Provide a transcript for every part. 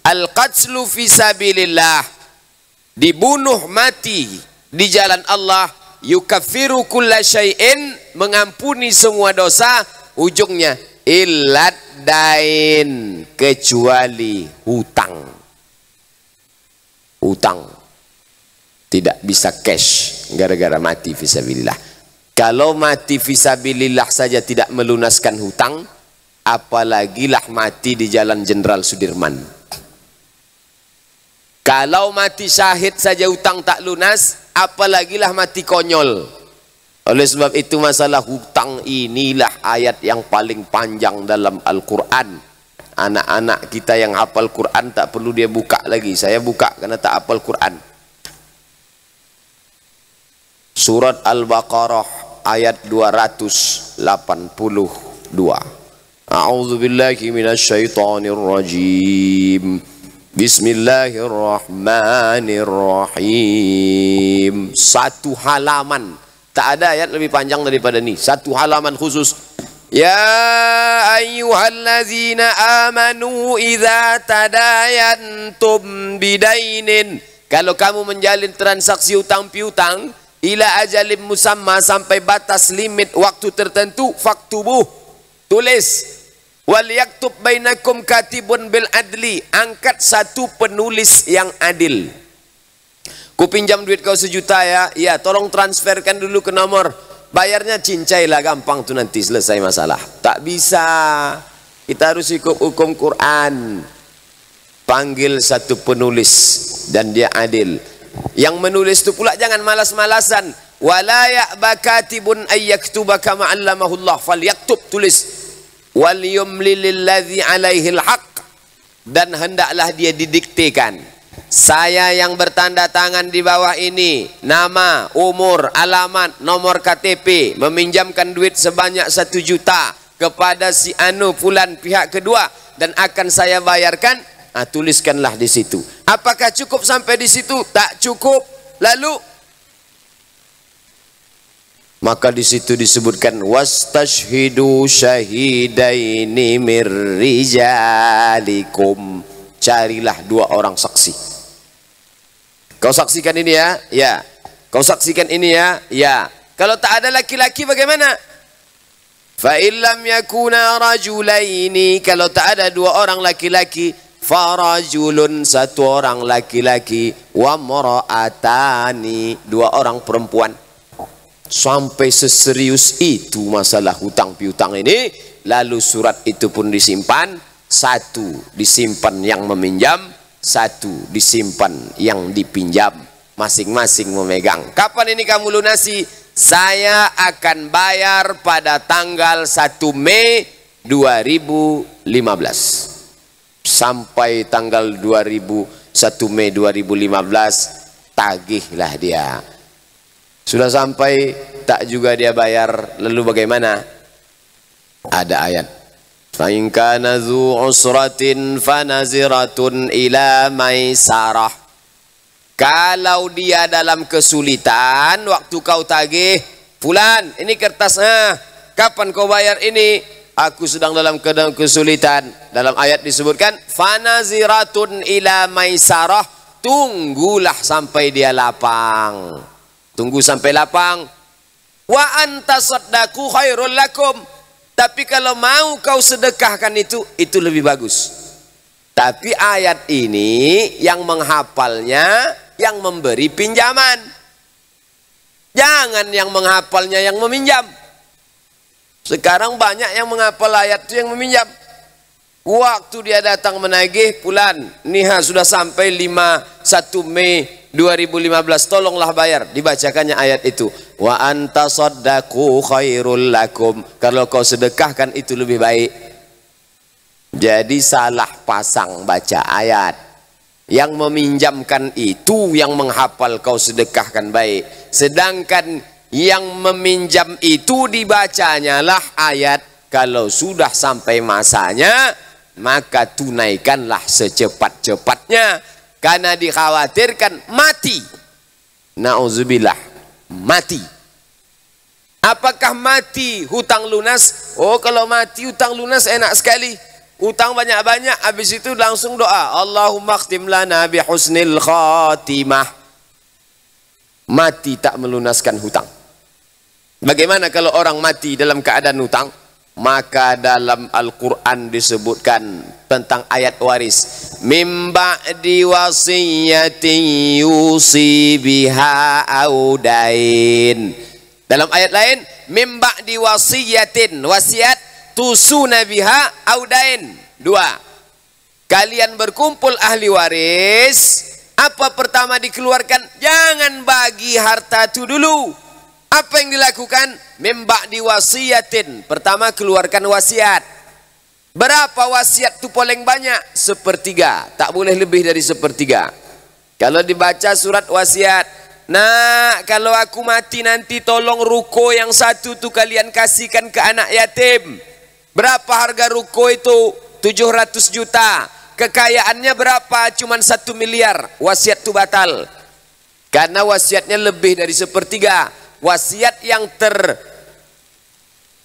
Al-qatlu fi sabilillah, dibunuh mati di jalan Allah, yukaffiru kulla syai'in, mengampuni semua dosa, ujungnya illad dain, kecuali hutang. Hutang tidak bisa cash gara-gara mati fisabilillah. Kalau mati fisabilillah saja tidak melunaskan hutang, apalagi lah mati di Jalan Jenderal Sudirman. Kalau mati syahid saja hutang tak lunas, apalagi lah mati konyol. Oleh sebab itu masalah hutang inilah ayat yang paling panjang dalam Al-Quran. Anak-anak kita yang hafal Quran tak perlu dia buka lagi. Saya buka karena tak hafal Quran. Surat Al-Baqarah ayat 282. A'udzu billahi minasyaitonir rajim. Bismillahirrahmanirrahim. Satu halaman. Tak ada ayat lebih panjang daripada ini. Satu halaman khusus. Ya ayyuhallazina amanu idza tadayantum bidainin. Kalau kamu menjalin transaksi utang piutang, ila ajalim musamma, sampai batas limit waktu tertentu, faktubuh, tulis. Wal yaktub bainakum katibun bil adli, angkat satu penulis yang adil. Ku pinjam duit kau 1 juta ya, ya tolong transferkan dulu ke nomor, bayarnya cincai lah, gampang tuh nanti selesai masalah. Tak bisa, kita harus ikut hukum Quran. Panggil satu penulis dan dia adil. Yang menulis itu pula jangan malas-malasan. Wala ya'ba katibun ayyaktuba kama 'allamahullah, falyaktub, tulis. Wal yumlil ladzi 'alaihil haqq, dan hendaklah dia didiktekan. Saya yang bertanda tangan di bawah ini, nama, umur, alamat, nomor KTP, meminjamkan duit sebanyak 1 juta kepada si anu fulan pihak kedua dan akan saya bayarkan. Tuliskanlah di situ. Apakah cukup sampai di situ? Tak cukup. Lalu maka di situ disebutkan wastashhidu syahidaini mir rijalikum. Carilah 2 orang saksi. Kau saksikan ini ya? Ya. Kau saksikan ini ya? Ya. Kalau tak ada laki-laki bagaimana? Fa illam yakuna rajulaini, kalau tak ada 2 orang laki-laki, farajulun, 1 orang laki-laki, wa mara'atani, 2 orang perempuan. Sampai seserius itu masalah hutang piutang ini. Lalu surat itu pun disimpan. 1 disimpan yang meminjam, 1 disimpan yang dipinjam. Masing-masing memegang. Kapan ini kamu lunasi? Saya akan bayar pada tanggal 1 Mei 2015. Sampai tanggal 1 Mei 2015 tagihlah dia. Sudah sampai tak juga dia bayar, lalu bagaimana? Ada ayat. Fa in kana dzu usratin fanaziratun ila maisarah. Kalau dia dalam kesulitan, waktu kau tagih, fulan, ini kertasnya, kapan kau bayar ini? Aku sedang dalam kesulitan. Dalam ayat disebutkan fanaziratun ila maisarah, tunggulah sampai dia lapang. Tunggu sampai lapang. Wa anta saddaku khairul lakum. Tapi kalau mau kau sedekahkan itu lebih bagus. Tapi ayat ini yang menghafalnya yang memberi pinjaman. Jangan yang menghafalnya yang meminjam. Sekarang banyak yang menghafal ayat itu yang meminjam. Waktu dia datang menagih, fulan, niha sudah sampai 1 Mei 2015, tolonglah bayar. Dibacakannya ayat itu. Wa anta saddaku khairul lakum. Kalau kau sedekahkan itu lebih baik. Jadi salah pasang baca ayat. Yang meminjamkan itu yang menghafal kau sedekahkan baik. Sedangkan yang meminjam itu dibacanya lah ayat. Kalau sudah sampai masanya, maka tunaikanlah secepat-cepatnya. Karena dikhawatirkan mati. Nauzubillah, mati. Apakah mati hutang lunas? Oh, kalau mati hutang lunas enak sekali. utang banyak-banyak, habis itu langsung doa, Allahumma khtim lana bi husnil khatimah. Mati tak melunaskan hutang. Bagaimana kalau orang mati dalam keadaan hutang? Maka dalam Al-Quran disebutkan tentang ayat waris. Mim ba'di wasiyatin yusi biha audain. Dalam ayat lain, mim ba'di wasiyatin, wasiat tusuna biha audain. Dua, kalian berkumpul ahli waris, apa pertama dikeluarkan? Jangan bagi harta itu dulu. Apa yang dilakukan? Mim ba'di wasiyatin, pertama keluarkan wasiat. Berapa wasiat itu paling banyak? Sepertiga, tak boleh lebih dari sepertiga. Kalau dibaca surat wasiat, nah kalau aku mati nanti tolong ruko yang satu tuh kalian kasihkan ke anak yatim. Berapa harga ruko itu? 700 juta. Kekayaannya berapa? Cuman 1 miliar. Wasiat itu batal. Karena wasiatnya lebih dari sepertiga. Wasiat yang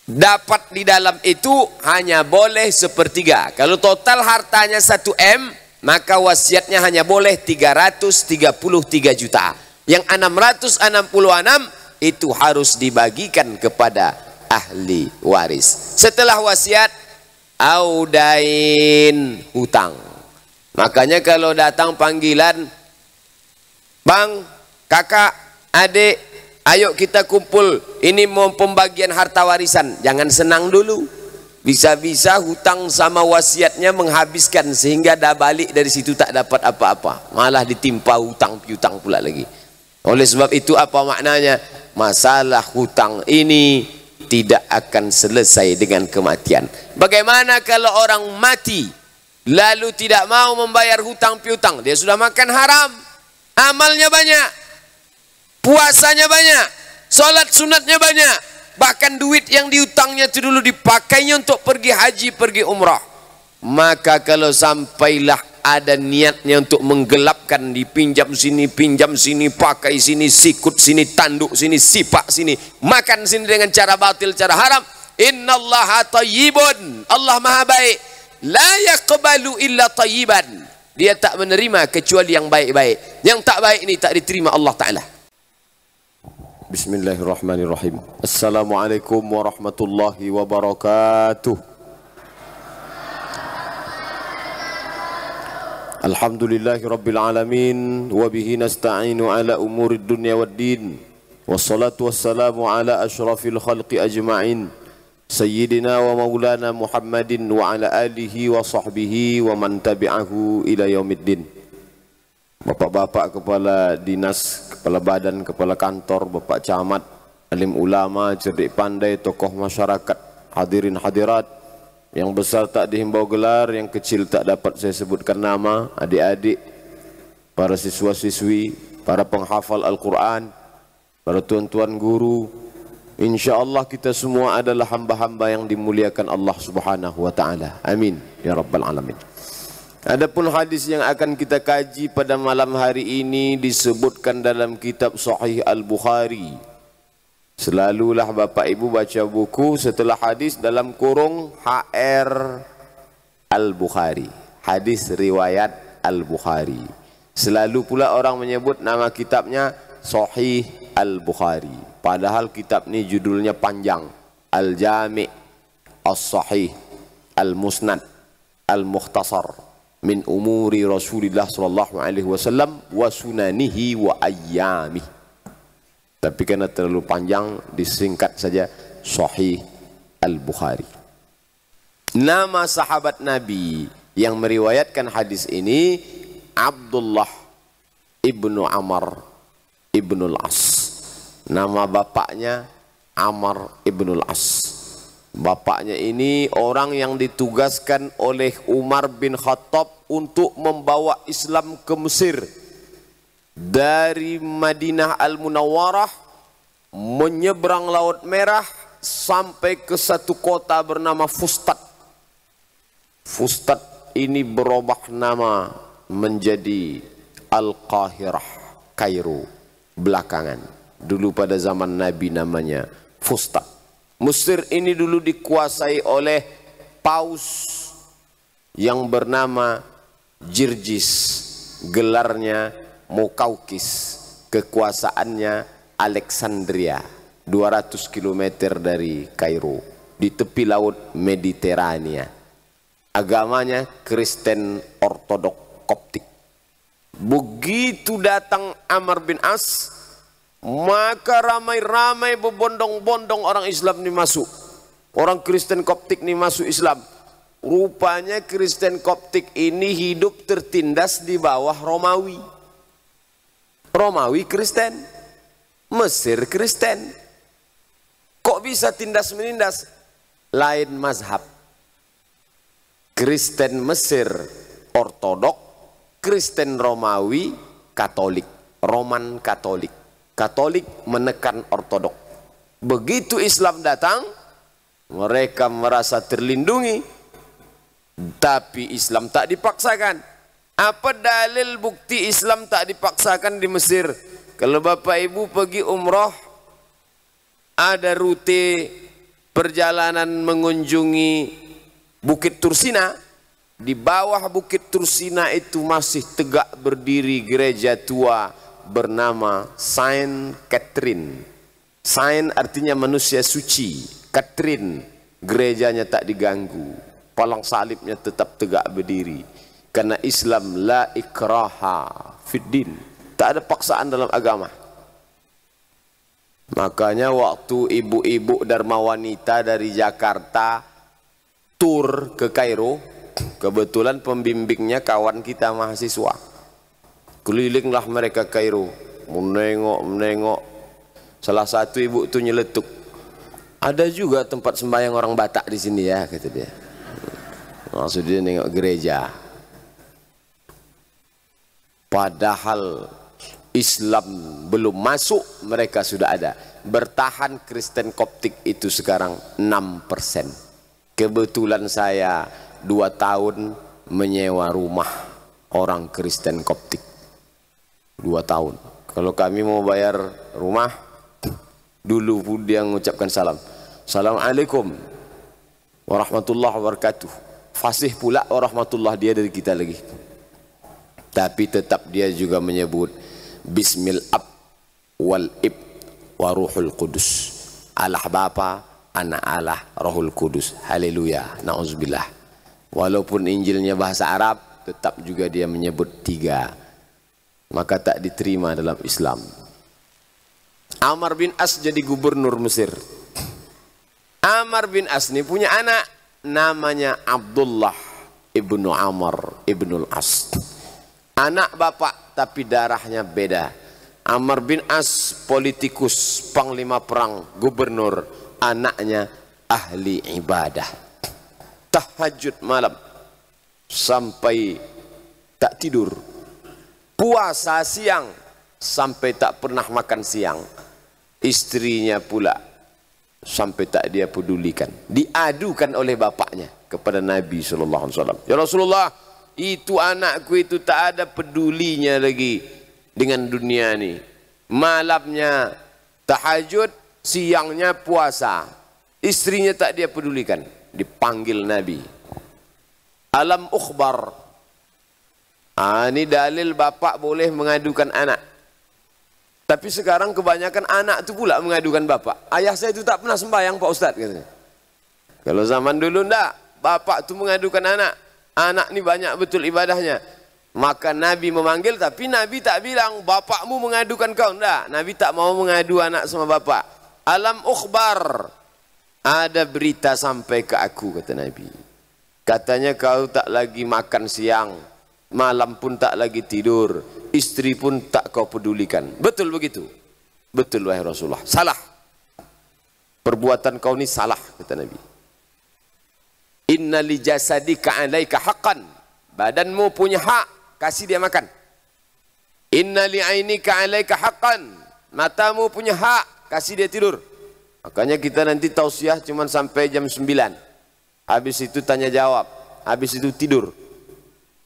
terdapat di dalam itu hanya boleh sepertiga. Kalau total hartanya 1 M, maka wasiatnya hanya boleh 333 juta. Yang 666 itu harus dibagikan kepada ahli waris. Setelah wasiat, audain, hutang. Makanya kalau datang panggilan, bang, kakak, adik, ayo kita kumpul, ini mau pembagian harta warisan. Jangan senang dulu. Bisa-bisa hutang sama wasiatnya menghabiskan sehingga dah balik dari situ tak dapat apa-apa. Malah ditimpa hutang piutang pula lagi. Oleh sebab itu apa maknanya? Masalah hutang ini tidak akan selesai dengan kematian. Bagaimana kalau orang mati lalu tidak mau membayar hutang piutang? Dia sudah makan haram, amalnya banyak, puasanya banyak, sholat sunatnya banyak, bahkan duit yang diutangnya itu dulu dipakainya untuk pergi haji, pergi umrah. Maka kalau sampailah ada niatnya untuk menggelapkan, dipinjam sini, pinjam sini, pakai sini, sikut sini, tanduk sini, sipak sini, makan sini dengan cara batil, cara haram. Innallaha tayyibun, Allah maha baik, la yaqbalu illa tayyiban. Dia tak menerima kecuali yang baik-baik. Yang tak baik ini tak diterima Allah Ta'ala. Bismillahirrahmanirrahim. Assalamualaikum warahmatullahi wabarakatuh. Alhamdulillahi rabbil alamin, wabihi nasta'inu ala umurid dunya waddin, wassalatu wassalamu ala ashrafil khalqi ajma'in, sayyidina wa maulana Muhammadin wa ala alihi wa sahbihi wa man tabi'ahu ila yaumiddin. Bapak-bapak kepala dinas, kepala badan, kepala kantor, bapak camat, alim ulama, cerdik pandai, tokoh masyarakat, hadirin hadirat, yang besar tak dihimbau gelar, yang kecil tak dapat saya sebutkan nama, adik-adik, para siswa-siswi, para penghafal Al-Quran, para tuan-tuan guru, insyaAllah kita semua adalah hamba-hamba yang dimuliakan Allah Subhanahu wa Ta'ala. Amin ya Rabbal Alamin. Adapun hadis yang akan kita kaji pada malam hari ini disebutkan dalam kitab Sahih Al-Bukhari. Selalulah Bapak Ibu baca buku setelah hadis dalam kurung HR Al-Bukhari, hadis riwayat Al-Bukhari. Selalu pula orang menyebut nama kitabnya Sahih Al-Bukhari, padahal kitab ini judulnya panjang, Al-Jami' As-Sahih Al-Musnad Al-Mukhtasar min umuri Rasulillah sallallahu alaihi wasallam wa sunanihi wa ayyamihi. Tapi karena terlalu panjang disingkat saja Sahih Al-Bukhari. Nama sahabat Nabi yang meriwayatkan hadis ini Abdullah ibnu Amr ibnul As. Nama bapaknya Amr ibnul As. Bapaknya ini orang yang ditugaskan oleh Umar bin Khattab untuk membawa Islam ke Mesir. Dari Madinah Al-Munawwarah menyeberang Laut Merah sampai ke satu kota bernama Fustat. Fustat ini berubah nama menjadi Al-Qahirah, Kairo belakangan. Dulu pada zaman Nabi namanya Fustat. Mesir ini dulu dikuasai oleh Paus yang bernama Jirjis, gelarnya Mukaukis, kekuasaannya Alexandria, 200 km dari Kairo, di tepi laut Mediterania. Agamanya Kristen Ortodok Koptik. Begitu datang Amr bin As, maka ramai-ramai berbondong-bondong orang Islam ini masuk. Orang Kristen Koptik ini masuk Islam. Rupanya Kristen Koptik ini hidup tertindas di bawah Romawi. Romawi Kristen, Mesir Kristen. Kok bisa tindas menindas? Lain mazhab. Kristen Mesir Ortodok, Kristen Romawi Katolik, Roman Katolik. Katolik menekan Ortodok. Begitu Islam datang, mereka merasa terlindungi. Tapi Islam tak dipaksakan. Apa dalil bukti Islam tak dipaksakan di Mesir? Kalau Bapak Ibu pergi umroh, ada rute perjalanan mengunjungi Bukit Tursina. Di bawah Bukit Tursina itu masih tegak berdiri gereja tua bernama Saint Catherine. Saint artinya manusia suci. Catherine, gerejanya tak diganggu. Palang salibnya tetap tegak berdiri. Karena Islam la ikraha fiddin. Tak ada paksaan dalam agama. Makanya waktu ibu-ibu Dharma Wanita dari Jakarta tur ke Kairo, kebetulan pembimbingnya kawan kita mahasiswa. Kelilinglah mereka Kairo, menengok. Salah satu ibu itu nyeletuk, ada juga tempat sembahyang orang Batak di sini ya, kata dia. Maksudnya nengok gereja. Padahal Islam belum masuk, mereka sudah ada. Bertahan Kristen Koptik itu sekarang 6%. Kebetulan saya 2 tahun menyewa rumah orang Kristen Koptik. 2 tahun. Kalau kami mau bayar rumah, dulu pun dia mengucapkan salam. Assalamualaikum warahmatullahi wabarakatuh. Fasih pula warahmatullah dia dari kita lagi. Tapi tetap dia juga menyebut Bismil ab wal ib wa ruhul kudus. Allah Bapa, Anak Allah, Rohul Kudus. Haleluya, na'udzubillah. Walaupun Injilnya bahasa Arab, tetap juga dia menyebut 3. Maka tak diterima dalam Islam. Amr bin As jadi gubernur Mesir. Amr bin As ini punya anak namanya Abdullah ibnu Amr ibnul As. Anak bapak tapi darahnya beda. Amr bin As politikus, panglima perang, gubernur. Anaknya ahli ibadah. Tahajud malam sampai tak tidur. Puasa siang sampai tak pernah makan siang. Istrinya pula sampai tak dia pedulikan. Diadukan oleh bapaknya kepada Nabi SAW. Ya Rasulullah, itu anakku itu tak ada pedulinya lagi dengan dunia ini. Malamnya tahajud, siangnya puasa. Istrinya tak dia pedulikan. Dipanggil Nabi. Alam ukhbar. Ini dalil bapak boleh mengadukan anak. Tapi sekarang kebanyakan anak itu pula mengadukan bapak. Ayah saya itu tak pernah sembahyang Pak Ustadz, katanya. Kalau zaman dulu enggak, bapak itu mengadukan anak. Anak ini banyak betul ibadahnya. Maka Nabi memanggil, tapi Nabi tak bilang bapakmu mengadukan kau. Enggak, Nabi tak mau mengadu anak sama bapak. Alam ukhbar. Ada berita sampai ke aku, kata Nabi. Katanya kau tak lagi makan siang. Malam pun tak lagi tidur. Istri pun tak kau pedulikan. Betul begitu? Betul wahai Rasulullah. Salah. Perbuatan kau ini salah, kata Nabi. Inna li jasadika alaika haqqan. Badanmu punya hak, kasih dia makan. Inna li ainika alaika haqqan. Matamu punya hak, kasih dia tidur. Makanya kita nanti tausiah cuma sampai jam 9. Habis itu tanya jawab. Habis itu tidur.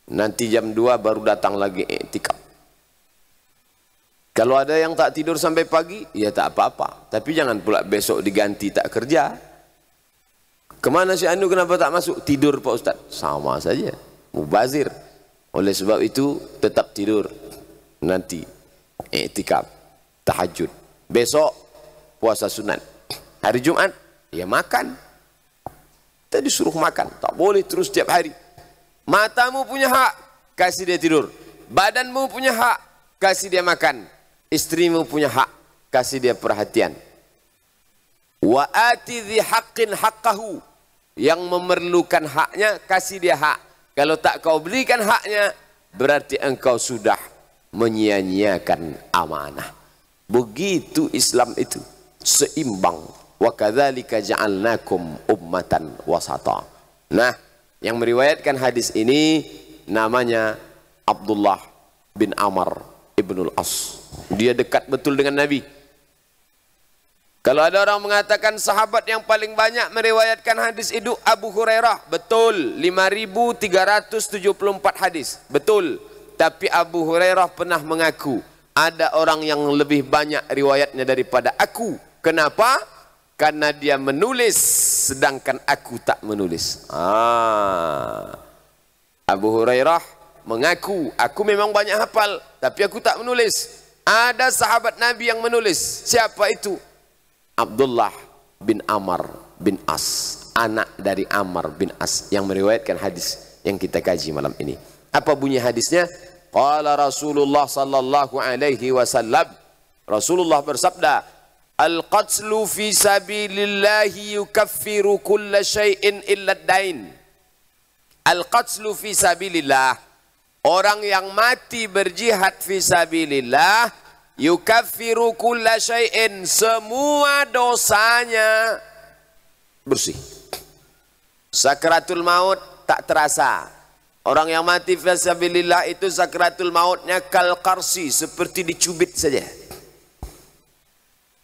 Nanti jam 2 baru datang lagi i'tikaf. Kalau ada yang tak tidur sampai pagi, ya tak apa-apa. Tapi jangan pula besok diganti tak kerja. Kemana si Anu, kenapa tak masuk? Tidur Pak Ustaz. Sama saja, mubazir. Oleh sebab itu tetap tidur. Nanti i'tikaf, tahajud. Besok puasa sunat. Hari Jumat ya makan. Kita disuruh makan, tak boleh terus setiap hari. Matamu punya hak, kasih dia tidur. Badanmu punya hak, kasih dia makan. Istrimu punya hak, kasih dia perhatian. Wa ati dzi haqqin haqqahu, yang memerlukan haknya kasih dia hak. Kalau tak kau berikan haknya, berarti engkau sudah menyia-nyiakan amanah. Begitu Islam itu, seimbang. Wa kadzalika ja'alnakum ummatan wasata. Nah, yang meriwayatkan hadis ini namanya Abdullah bin Amr ibnul As. Dia dekat betul dengan Nabi. Kalau ada orang mengatakan sahabat yang paling banyak meriwayatkan hadis itu Abu Hurairah, betul, 5.374 hadis, betul. Tapi Abu Hurairah pernah mengaku, ada orang yang lebih banyak riwayatnya daripada aku. Kenapa? Karena dia menulis, sedangkan aku tak menulis. Abu Hurairah mengaku, aku memang banyak hafal, tapi aku tak menulis. Ada sahabat Nabi yang menulis. Siapa itu? Abdullah bin Amr bin As, anak dari Amr bin As, yang meriwayatkan hadis yang kita kaji malam ini. Apa bunyi hadisnya? Qala Rasulullah sallallahu alaihi wasallam, Rasulullah bersabda, al-qatlu fi sabilillahi yukaffiru kulla syai'in illa ad-dain. Al-qatlu fi sabilillah, orang yang mati berjihad fi sabilillah, yukaffiru kulla syai'in, semua dosanya bersih. Sakratul maut tak terasa. Orang yang mati fi sabilillah itu sakratul mautnya kal qarsi, seperti dicubit saja.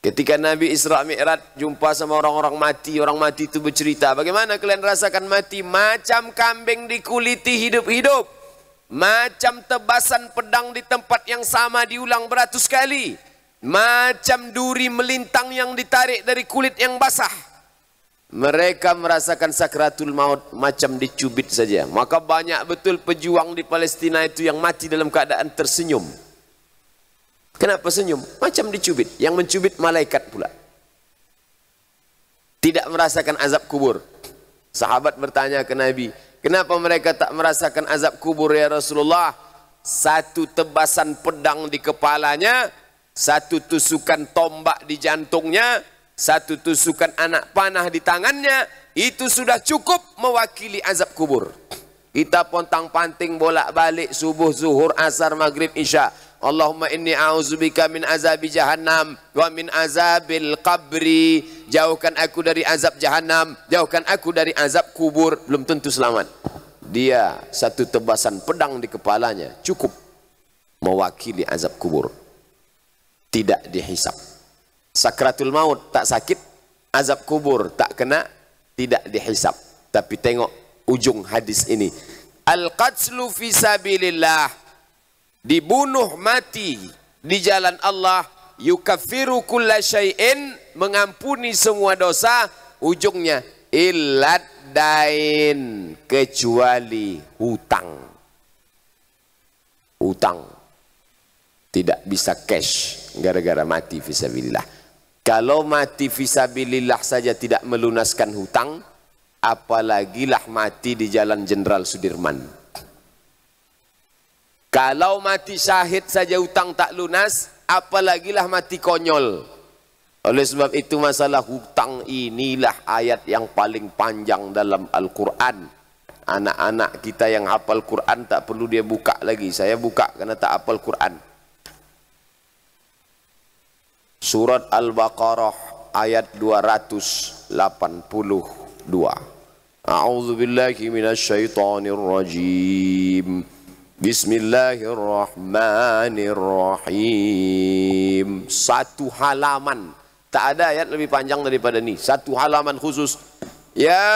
Ketika Nabi Isra Mi'raj jumpa sama orang-orang mati, orang mati itu bercerita, bagaimana kalian rasakan mati? Macam kambing dikuliti hidup-hidup. Macam tebasan pedang di tempat yang sama diulang beratus kali. Macam duri melintang yang ditarik dari kulit yang basah. Mereka merasakan sakratul maut macam dicubit saja. Maka banyak betul pejuang di Palestina itu yang mati dalam keadaan tersenyum. Kenapa senyum? Macam dicubit. Yang mencubit malaikat pula. Tidak merasakan azab kubur. Sahabat bertanya ke Nabi, kenapa mereka tak merasakan azab kubur ya Rasulullah? Satu tebasan pedang di kepalanya, satu tusukan tombak di jantungnya, satu tusukan anak panah di tangannya, itu sudah cukup mewakili azab kubur. Kita pontang-panting bolak-balik subuh, zuhur, asar, maghrib, isya. Allahumma inni a'udzubika min azabi jahannam wa min azabil qabri. Jauhkan aku dari azab jahannam, jauhkan aku dari azab kubur. Belum tentu selamat. Dia satu tebasan pedang di kepalanya cukup mewakili azab kubur. Tidak dihisap. Sakratul maut tak sakit, azab kubur tak kena, tidak dihisap. Tapi tengok ujung hadis ini. Al-qatlu fi sabilillah, dibunuh mati di jalan Allah, yukaffiru kulla syai'in, mengampuni semua dosa, ujungnya illad dain, kecuali hutang. Hutang tidak bisa cash gara-gara mati fisabilillah. Kalau mati fisabilillah saja tidak melunaskan hutang, apalagilah mati di Jalan Jenderal Sudirman. Kalau mati syahid saja hutang tak lunas, apalagilah mati konyol. Oleh sebab itu masalah hutang inilah ayat yang paling panjang dalam Al-Quran. Anak-anak kita yang hafal Quran tak perlu dia buka lagi. Saya buka karena tak hafal Quran. Surat Al-Baqarah ayat 282. A'udzu billahi minasyaitonir rajim. Bismillahirrahmanirrahim. Satu halaman. Tak ada ayat lebih panjang daripada ini. Satu halaman khusus. Ya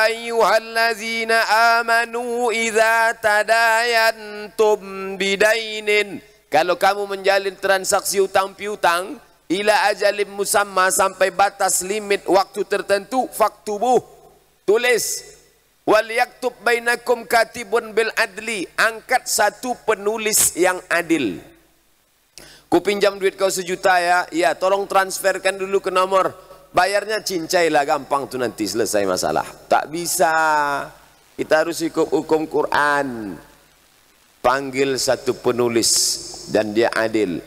ayyuhallazina amanu idza tadayantum bidainin. Kalau kamu menjalin transaksi hutang piutang ila ajalim musamma, sampai batas limit waktu tertentu, faktubuh, tulis. Wal yaktub bainakum katibun bil adli, angkat satu penulis yang adil. Ku pinjam duit kau 1 juta ya, ya tolong transferkan dulu ke nomor, bayarnya cincailah, gampang tuh nanti selesai masalah. Tak bisa, kita harus ikut hukum Quran. Panggil satu penulis dan dia adil.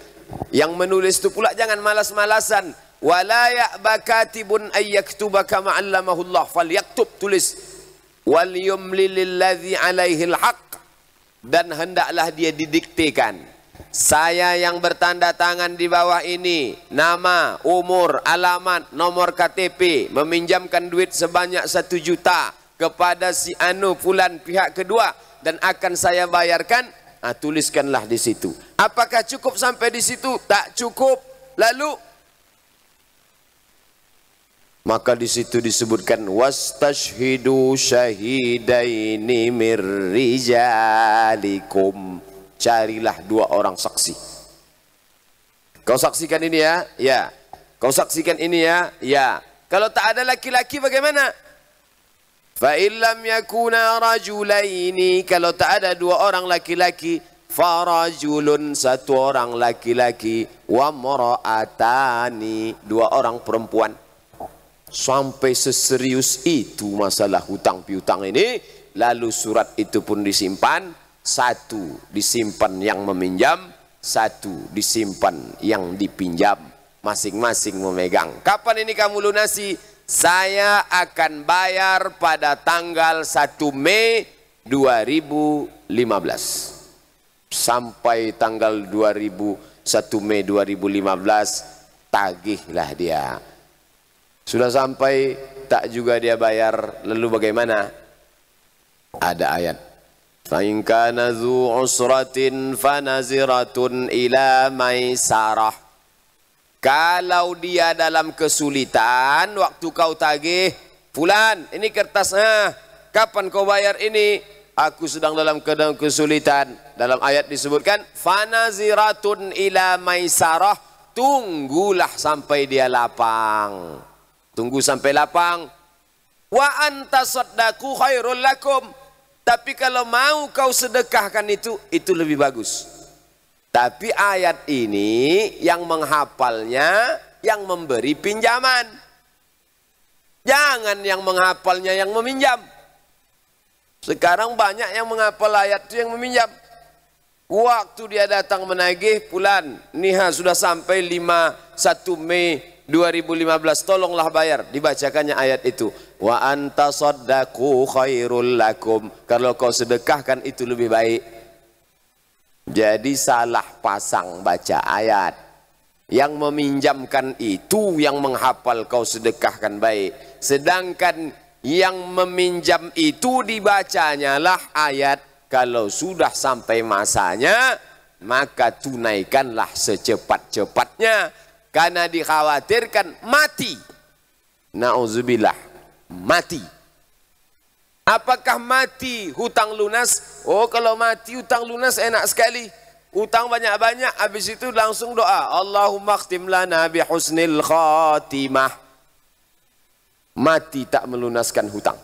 Yang menulis itu pula jangan malas-malasan. Wala ya'ba katibun ayyaktuba kama 'allamahullah, falyaktub, tulis. Wal yumlil ladzi 'alaihil haqq, dan hendaklah dia didiktekan. Saya yang bertanda tangan di bawah ini, nama, umur, alamat, nomor KTP, meminjamkan duit sebanyak 1 juta kepada si anu fulan pihak kedua dan akan saya bayarkan. Tuliskanlah di situ. Apakah cukup sampai di situ? Tak cukup. Lalu maka di situ disebutkan wastashhidu syahidaini mir rijalikum. Carilah 2 orang saksi. Kau saksikan ini ya? Ya. Kau saksikan ini ya? Ya. Kalau tak ada laki-laki bagaimana? Fa illam yakuna rajulaini, kalau tak ada 2 orang laki-laki, farajulun, 1 orang laki-laki, wa mar'atani, 2 orang perempuan. Sampai seserius itu masalah hutang piutang ini. Lalu surat itu pun disimpan, 1 disimpan yang meminjam, 1 disimpan yang dipinjam, masing-masing memegang. Kapan ini kamu lunasi? Saya akan bayar pada tanggal 1 Mei 2015. Sampai tanggal 1 Mei 2015 tagihlah dia. Sudah sampai tak juga dia bayar, lalu bagaimana? Ada ayat. Fa in kana dzu usratin fanaziratun ila maisarah. Kalau dia dalam kesulitan, waktu kau tagih, fulan, ini kertasnya, kapan kau bayar ini? Aku sedang dalam kesulitan. Dalam ayat disebutkan fanaziratun ila maisarah, tunggulah sampai dia lapang. Tunggu sampai lapang. Wa anta saddaku khairul lakum. Tapi kalau mau kau sedekahkan itu lebih bagus. Tapi ayat ini yang menghafalnya yang memberi pinjaman. Jangan yang menghafalnya yang meminjam. Sekarang banyak yang menghafal ayat itu yang meminjam. Waktu dia datang menagih, fulan, niha sudah sampai 1 Mei 2015, tolonglah bayar. Dibacakannya ayat itu. Wa anta saddaku khairul lakum. Kalau kau sedekahkan itu lebih baik. Jadi salah pasang baca ayat. Yang meminjamkan itu yang menghafal kau sedekahkan baik. Sedangkan yang meminjam itu dibacanya lah ayat. Kalau sudah sampai masanya, maka tunaikanlah secepat-cepatnya. Karena dikhawatirkan mati. Nauzubillah, mati. Apakah mati hutang lunas? Oh, kalau mati hutang lunas enak sekali. Hutang banyak-banyak, habis itu langsung doa. Allahumma khtim lana bihusnil khatimah. Mati tak melunaskan hutang.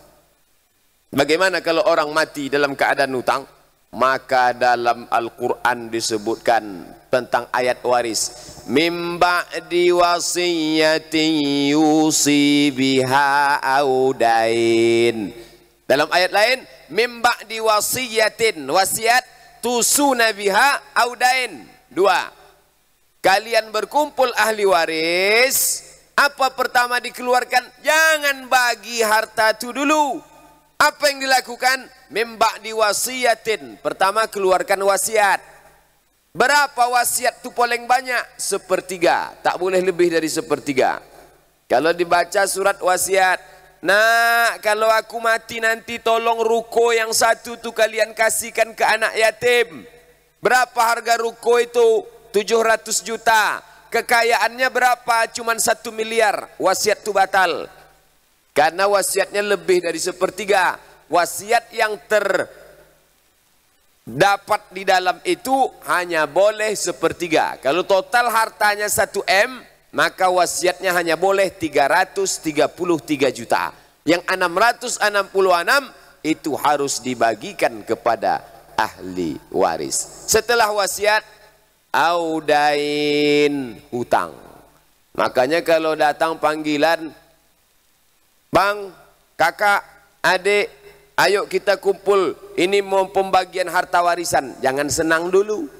Bagaimana kalau orang mati dalam keadaan hutang? Maka dalam Al-Quran disebutkan tentang ayat waris. Mim ba'di wasiyatin yusi biha audain. Dalam ayat lain, mim ba'di wasiyatin, wasiat tusuna biha audain. 2. Kalian berkumpul ahli waris, apa pertama dikeluarkan? Jangan bagi harta itu dulu. Apa yang dilakukan? Mim ba'di wasiyatin. Pertama keluarkan wasiat. Berapa wasiat itu paling banyak? 1/3. Tak boleh lebih dari 1/3. Kalau dibaca surat wasiat, nah kalau aku mati nanti tolong ruko yang 1 tuh kalian kasihkan ke anak yatim. Berapa harga ruko itu? 700 juta. Kekayaannya berapa? Cuman 1 miliar. Wasiat itu batal. Karena wasiatnya lebih dari 1/3. Wasiat yang terdapat di dalam itu hanya boleh 1/3. Kalau total hartanya 1 M, maka wasiatnya hanya boleh 333 juta. Yang 666 itu harus dibagikan kepada ahli waris. Setelah wasiat, audain, hutang. Makanya kalau datang panggilan, bang, kakak, adik, ayo kita kumpul, ini mau pembagian harta warisan. Jangan senang dulu.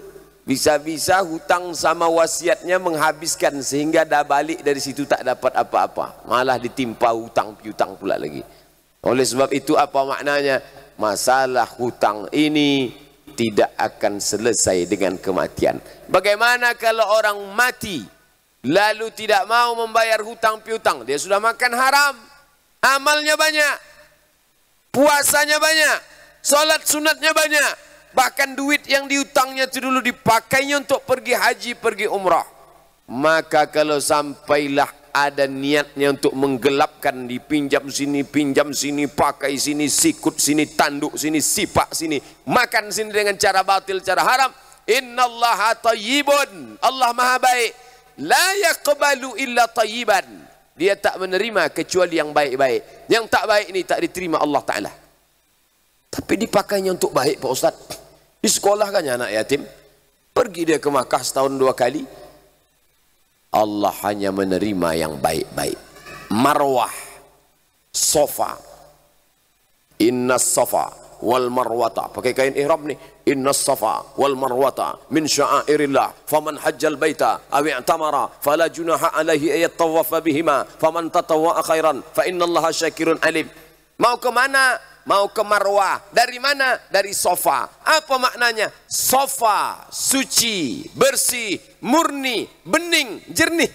Bisa-bisa hutang sama wasiatnya menghabiskan sehingga dah balik dari situ tak dapat apa-apa. Malah ditimpa hutang piutang pula lagi. Oleh sebab itu apa maknanya? Masalah hutang ini tidak akan selesai dengan kematian. Bagaimana kalau orang mati lalu tidak mau membayar hutang piutang? Dia sudah makan haram, amalnya banyak, puasanya banyak, salat sunatnya banyak. Bahkan duit yang diutangnya itu dulu dipakainya untuk pergi haji, pergi umrah. Maka kalau sampailah ada niatnya untuk menggelapkan, dipinjam sini, pinjam sini, pakai sini, sikut sini, tanduk sini, sipak sini, makan sini dengan cara batil, cara haram. Innallaha tayyibun, Allah maha baik. La yaqbalu illa tayyiban. Dia tak menerima kecuali yang baik-baik. Yang tak baik ini tak diterima Allah Ta'ala. Tapi dipakainya untuk baik Pak Ustaz. Disekolahkannya anak yatim, pergi dia ke Makkah setahun 2 kali. Allah hanya menerima yang baik-baik. Marwah, sofa, inna sofa wal marwata, pakai kain ihram nih. Inna sofa wal marwata min sya'airillah, faman hajjal baita aw i'tamara fala junaha alaihi ayat tawafa bihima, faman tatawwa'a khairan fa innallaha syakirun alim. Mau ke mana? Mau ke Marwah. Dari mana? Dari sofa. Apa maknanya? Sofa, suci, bersih, murni, bening, jernih.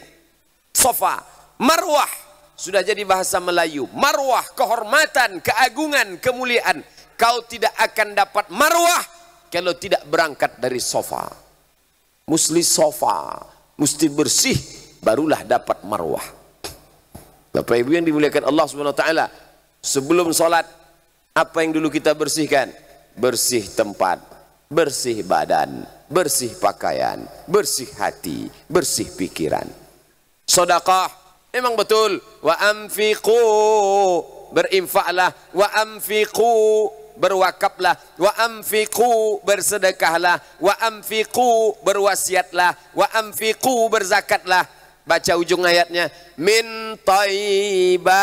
Sofa. Marwah, sudah jadi bahasa Melayu. Marwah, kehormatan, keagungan, kemuliaan. Kau tidak akan dapat marwah kalau tidak berangkat dari sofa. Mesti sofa, mesti bersih, barulah dapat marwah. Bapak Ibu yang dimuliakan Allah Subhanahu wa taala, sebelum salat apa yang dulu kita bersihkan? Bersih tempat, bersih badan, bersih pakaian, bersih hati, bersih pikiran. Sedekah, memang betul. Wa anfiqu, berinfaklah. Wa anfiqu, berwakaflah. Wa anfiqu, bersedekahlah. Wa anfiqu, berwasiatlah. Wa anfiqu, berzakatlah. Baca ujung ayatnya. Min thayyibat,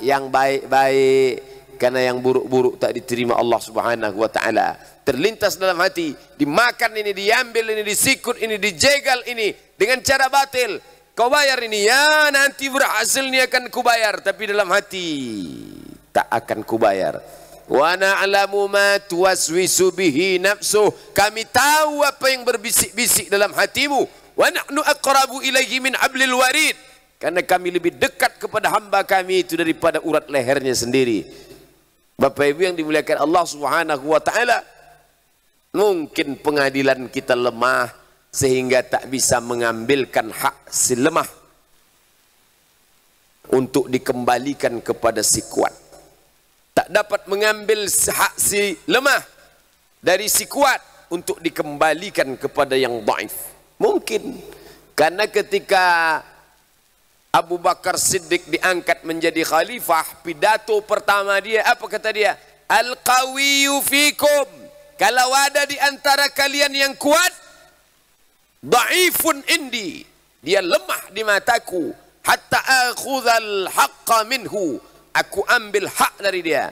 yang baik-baik. Karena yang buruk-buruk tak diterima Allah Subhanahu wa taala. Terlintas dalam hati, dimakan ini, diambil ini, disikut ini, dijegal ini dengan cara batil. Kau bayar ini, ya nanti berhasil ini akan kubayar, tapi dalam hati tak akan kubayar. Wa na'lamu ma tuwaswisu bihi nafsuh, kami tahu apa yang berbisik-bisik dalam hatimu. Wa nahnu aqrabu ilaihi min hablil warid, karena kami lebih dekat kepada hamba kami itu daripada urat lehernya sendiri. Bapak Ibu yang dimuliakan Allah Subhanahu wa taala, mungkin pengadilan kita lemah sehingga tak bisa mengambilkan hak si lemah untuk dikembalikan kepada si kuat. Tak dapat mengambil hak si lemah dari si kuat untuk dikembalikan kepada yang dhaif. Mungkin karena ketika Abu Bakar Siddiq diangkat menjadi khalifah, pidato pertama dia, apa kata dia? Al-qawiyyu fikum, kalau ada di antara kalian yang kuat, dhaifun indi, dia lemah di mataku, hatta akhudhal haqqa minhu, aku ambil hak dari dia.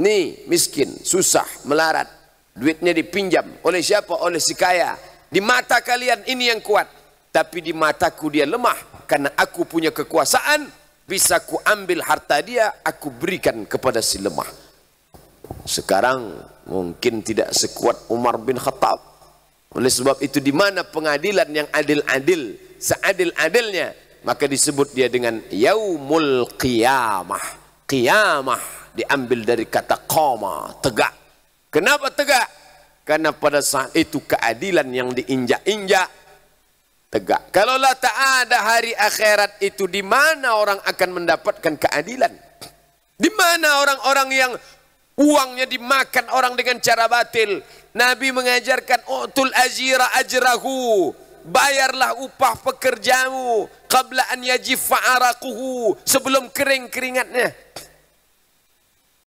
Nih miskin, susah, melarat, duitnya dipinjam oleh siapa? Oleh si kaya. Di mata kalian ini yang kuat, tapi di mataku dia lemah. Karena aku punya kekuasaan, bisa ku ambil harta dia, aku berikan kepada si lemah. Sekarang mungkin tidak sekuat Umar bin Khattab. Oleh sebab itu di mana pengadilan yang adil-adil, seadil-adilnya, maka disebut dia dengan yaumul qiyamah. Qiyamah diambil dari kata qama, tegak. Kenapa tegak? Karena pada saat itu keadilan yang diinjak-injak tegak. Kalaulah tak ada hari akhirat itu, di mana orang akan mendapatkan keadilan? Di mana orang-orang yang uangnya dimakan orang dengan cara batil? Nabi mengajarkan utul ajira ajrahu, bayarlah upah pekerjamu qabla an yajiffa araquhu, sebelum kering keringatnya.